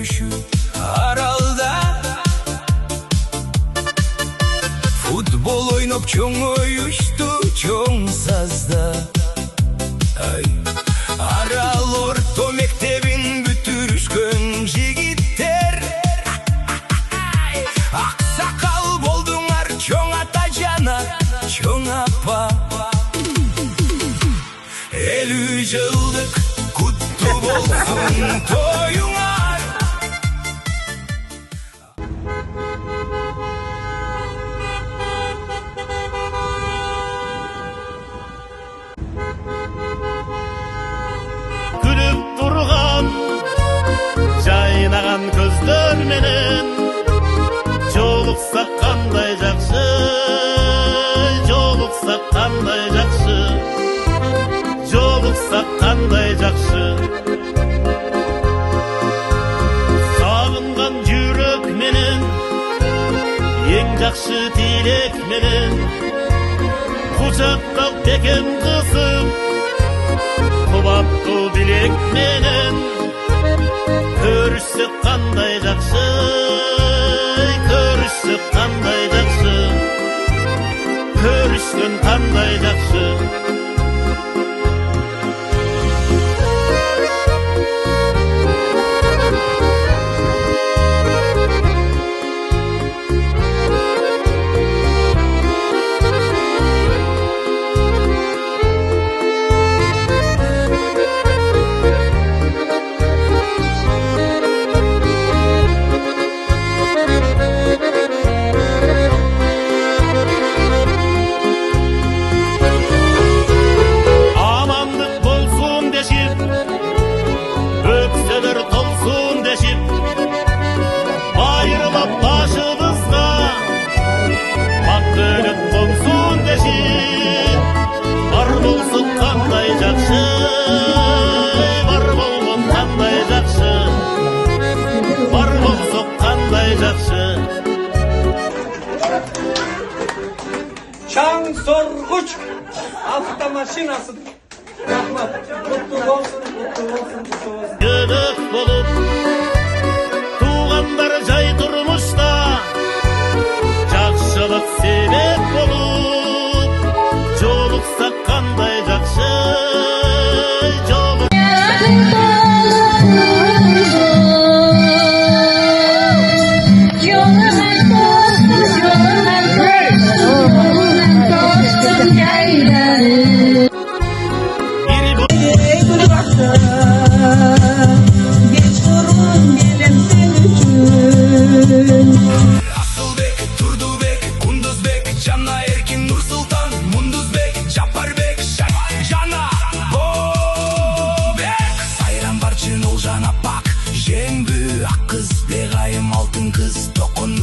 көңүшү аралда. Футбол ойноп чоңоюшту чоң сазда. Арал орто мектебин бүтүрүшкөн жигиттер, аксакал болдуңар чоң ата жана чоң апа. 50 жылдык кутту болсун тоюңар. Күлүп турган жайнаган көздөр менен жолуксак кандай жакшы, жолуксак кандай жакшы, жолуксак кандай жакшы. Сагынган жүрөк менен эң жакшы тилек менен кучактап бекем кысып кубаттуу билек менен көрүшсөк кандай жакшы, көрүшсөк кандай жакшы, көрүшкөн кандай жакшы. Çang sorguç avtomashинасы. Rahmat. Kutlu olsun. Gönök bolup tuğanlar jay turmuşta jakşılık sebep bolup joluksak kanday jakşı, Asılbek, Turdubek, Kunduzbek, Canna Erkin, Nursultan, Munduzbek, Japparbek, Jana Bobek, Sayran Barçın, Olcan Apak, Jengbu, Akkız, Begayım, Altın Kız, Dokun